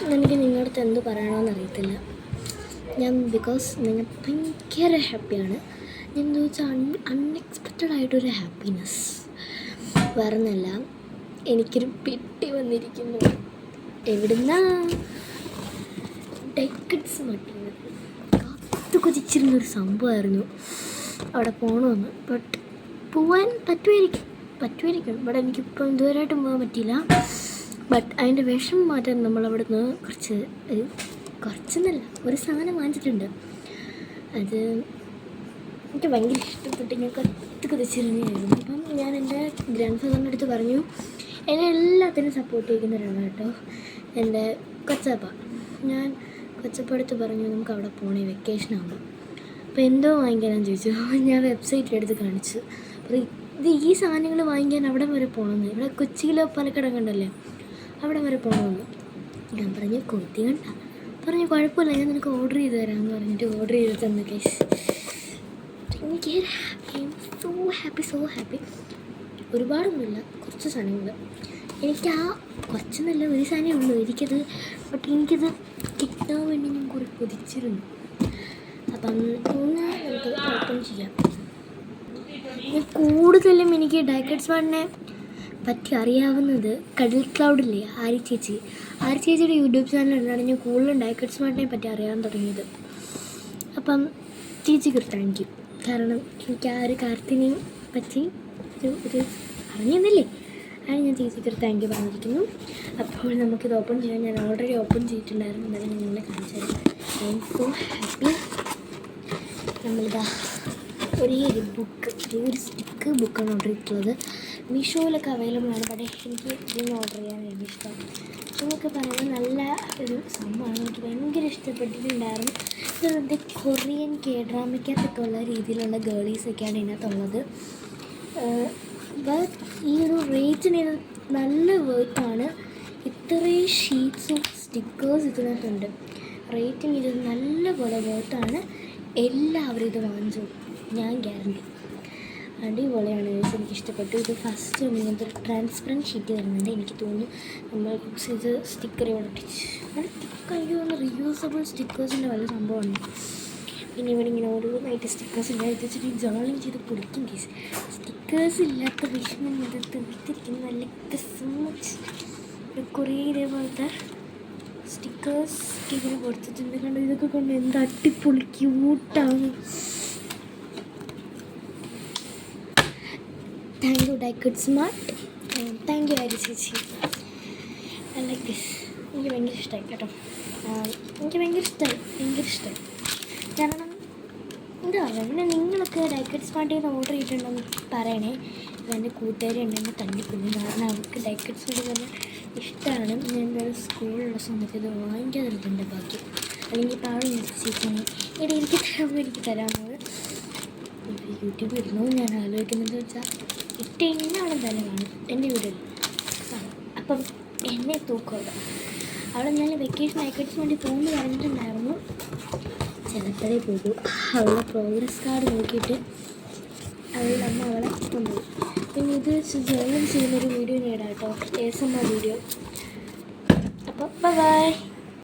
എനിക്ക് നിങ്ങളുടെ അടുത്ത് എന്ത് പറയണമെന്ന് അറിയത്തില്ല. ഞാൻ ബിക്കോസ് നിങ്ങൾ ഭയങ്കര ഹാപ്പിയാണ്. ഞാൻ എന്താ വെച്ചാൽ അൺഎക്സ്പെക്റ്റഡ് ആയിട്ടൊരു ഹാപ്പിനെസ്. വേറൊന്നല്ല, എനിക്കൊരു പെട്ടി വന്നിരിക്കുന്നു. എവിടുന്നാ? ഡെക്കഡ്സ് മട്ടിന്ന് കാത്തു കൊതിച്ചിരുന്നൊരു സംഭവമായിരുന്നു അവിടെ പോകണമെന്ന്. ബട്ട് പോവാൻ പറ്റുമായിരിക്കും. ബട്ട് എനിക്കിപ്പോൾ ഇതുവരെയായിട്ടും പോകാൻ പറ്റിയില്ല. ബട്ട് അതിൻ്റെ വിഷം മാറ്റാൻ നമ്മളവിടെ നിന്ന് കുറച്ചെന്നല്ല ഒരു സാധനം വാങ്ങിച്ചിട്ടുണ്ട്. അത് എനിക്ക് ഭയങ്കര ഇഷ്ടപ്പെട്ട് ഞാൻ കൊതിച്ചിരുന്നതായിരുന്നു. അപ്പം ഞാൻ എൻ്റെ ഗ്രാൻഡ് ഫാദറിൻ്റെ അടുത്ത് പറഞ്ഞു, എന്നെ എല്ലാത്തിനും സപ്പോർട്ട് ചെയ്യുന്ന ഒരാളാണ് കേട്ടോ എൻ്റെ കൊച്ചപ്പ. ഞാൻ കൊച്ചപ്പ അടുത്ത് പറഞ്ഞു നമുക്ക് അവിടെ പോകണേ വെക്കേഷനാകുമ്പോൾ. അപ്പോൾ എന്തോ വാങ്ങിക്കാനാന്ന് ചോദിച്ചു. ഞാൻ വെബ്സൈറ്റിലെടുത്ത് കാണിച്ചു. അപ്പോൾ ഈ സാധനങ്ങൾ വാങ്ങിക്കാൻ അവിടെ വരെ പോകണമെന്ന്. ഇവിടെ കൊച്ചിയിലോ പാലക്കാടോ കണ്ടല്ലേ, അവിടെ വരെ പോകണമെന്ന്. ഞാൻ പറഞ്ഞു കൊതി കണ്ട പറഞ്ഞു കുഴപ്പമില്ല, ഞാൻ നിനക്ക് ഓർഡർ ചെയ്ത് തരാമെന്ന് പറഞ്ഞിട്ട് ഓർഡർ ചെയ്ത് തന്നു. കേസ് എനിക്ക് സോ ഹാപ്പി. ഒരുപാടൊന്നുമില്ല, കുറച്ച് സാധനങ്ങൾ. എനിക്ക് ആ കുറച്ചെന്നല്ല ഒരു സാധനമേ ഉള്ളൂ എനിക്കത്. ബട്ട് എനിക്കത് കിട്ടാൻ വേണ്ടി ഞാൻ കുറേ കൊതിച്ചിരുന്നു. അപ്പം ഒന്ന് നമുക്ക് ഓപ്പൺ ചെയ്യാം. കൂടുതലും എനിക്ക് ഡൈക്കഡ് സ്മാർട്ടിനെ പറ്റി അറിയാവുന്നത് കടൽ ക്ലൗഡില്ലേ, ആരി ചേച്ചിയുടെ യൂട്യൂബ് ചാനലിലാണ് ഞാൻ കൂടുതലും ഡൈക്കഡ് സ്മാർട്ടിനെ പറ്റി അറിയാൻ തുടങ്ങിയത്. അപ്പം ചേച്ചിക്ക് താങ്ക് യു. കാരണം എനിക്ക് ആ ഒരു കാര്യത്തിനെ പറ്റി ഒരു അറിഞ്ഞെന്നല്ലേ, അതിന് ഞാൻ ചേച്ചിക്ക് താങ്ക് യു പറഞ്ഞിരിക്കുന്നു. അപ്പോൾ നമുക്കിത് ഓപ്പൺ ചെയ്യാൻ ഞാൻ ഓൾറെഡി ഓപ്പൺ ചെയ്തിട്ടുണ്ടായിരുന്നു. എന്നാലും ഞാൻ നിങ്ങളെ കാണിച്ചു തരാം. I M so happy. നമ്മളിതാ ഒരു ബുക്ക്, ഒരു സ്റ്റിക്ക് ബുക്കാണ് ഓർഡർ ചെയ്തിട്ടുള്ളത്. മീഷോയിലൊക്കെ അവൈലബിൾ ആണ്. പക്ഷേ എനിക്ക് ഇതിന് ഓർഡർ ചെയ്യാൻ വേണ്ടി ഇഷ്ടം. എന്നൊക്കെ പറയുന്നത് നല്ല ഒരു സംഭവമാണ്. എനിക്ക് ഭയങ്കര ഇഷ്ടപ്പെട്ടിട്ടുണ്ടായിരുന്നു. ഇത് കൊറിയൻ ഡ്രാമയ്ക്കകത്തൊക്കെ ഉള്ള രീതിയിലുള്ള ഗേളീസൊക്കെയാണ് ഇതിനകത്തുള്ളത്. ബട്ട് ഈ ഒരു റേറ്റിന് നല്ല വേർത്താണ്. ഇത്രയും ഷീറ്റ്സ് ഓഫ് സ്റ്റിക്കേഴ്സ് ഇതിനകത്തുണ്ട്. റേറ്റിന് ഇത് നല്ല പോലെ വേർത്താണ്. എല്ലാവരും ഇത് വാങ്ങിച്ചു, ഞാൻ ഗ്യാരണ്ടി. അടിപൊളിയാണ്. എനിക്ക് ഇഷ്ടപ്പെട്ടു. ഇത് ഫസ്റ്റ് ഇങ്ങനത്തെ ഒരു ട്രാൻസ്പെറൻറ്റ് ഷീറ്റ് വരുന്നുണ്ട്. എനിക്ക് തോന്നുന്നു നമ്മൾ ഇത് സ്റ്റിക്കർ ഇവിടെ ഒട്ടിച്ച് എനിക്ക് തോന്നുന്നു റീയൂസബിൾ സ്റ്റിക്കേഴ്സിൻ്റെ വല്ല സംഭവമാണ്. പിന്നെ ഇവിടെ ഇങ്ങനെ ഓരോന്നായിട്ട് സ്റ്റിക്കേഴ്സ് ഇല്ല ഇത് വെച്ചിട്ട് ജേർണൽ ചെയ്ത് പൊടിക്കും. കേസ് സ്റ്റിക്കേഴ്സ് ഇല്ലാത്ത വിഷമം ഇത് തീർത്തിരിക്കുന്നു. നല്ല സോ മച്ച് കുറേ ഇതേപോലത്തെ സ്റ്റിക്കേഴ്സ് ഇങ്ങനെ കൊടുത്തിട്ടുണ്ട്. കണ്ട് ഇതൊക്കെ കൊണ്ട് എന്ത് അടിപൊളി ക്യൂട്ടാണ്. താങ്ക് യു ഡൈക്കഡ് സ്മാർട്ട്. താങ്ക് യു ആരി ചേച്ചി. I like this. എനിക്ക് ഭയങ്കര ഇഷ്ടമായി കേട്ടോ. എനിക്ക് ഭയങ്കര ഇഷ്ടമായി. കാരണം എന്താ പറയുക, പിന്നെ നിങ്ങളൊക്കെ ഡൈക്കഡ് സ്മാർട്ടിൽ നിന്ന് ഓർഡർ ചെയ്തിട്ടുണ്ടെന്ന് പറയണേ. എൻ്റെ കൂട്ടുകാരി ഉണ്ടെങ്കിൽ തല്ലിക്കൊല്ലും. കാരണം അവർക്ക് ഡൈക്കഡ് സ്മാർട്ട് പറഞ്ഞാൽ ഇഷ്ടമാണ്. ഞാൻ എന്തായാലും സ്കൂളിലുള്ള സമയത്ത് ഇത് വാങ്ങിക്കാതിരിക്കേണ്ട ഭാഗ്യം. അല്ലെങ്കിൽ ഇപ്പോൾ അവിടെ നിർത്തിച്ചിരിക്കണേ എനിക്ക് തരാമെന്നത്. ഇപ്പോൾ യൂട്യൂബിൽ ഇരുന്നു ഞാൻ ആലോചിക്കുന്നത് വെച്ചാൽ എന്നാണ് എന്തായാലും കാണും എൻ്റെ വീട്ടിൽ. അപ്പം എന്നെ തൂക്കമല്ല അവിടെ ഞാൻ വെക്കേഷൻ ഡൈക്കഡ്സ് വേണ്ടി പോകുന്നു പറഞ്ഞിട്ടുണ്ടായിരുന്നു. ചിലപ്പോഴേ പോകും. അവളുടെ പ്രോഗ്രസ് കാർഡ് നോക്കിയിട്ട് അവളുടെ അമ്മ അവളെ കൊണ്ടുപോകും. പിന്നെ ഇത് വെച്ച് ജോയിൻ ചെയ്യുന്നൊരു വീഡിയോ നേടാം കേട്ടോ, ASMR വീഡിയോ. അപ്പോൾ ബൈ.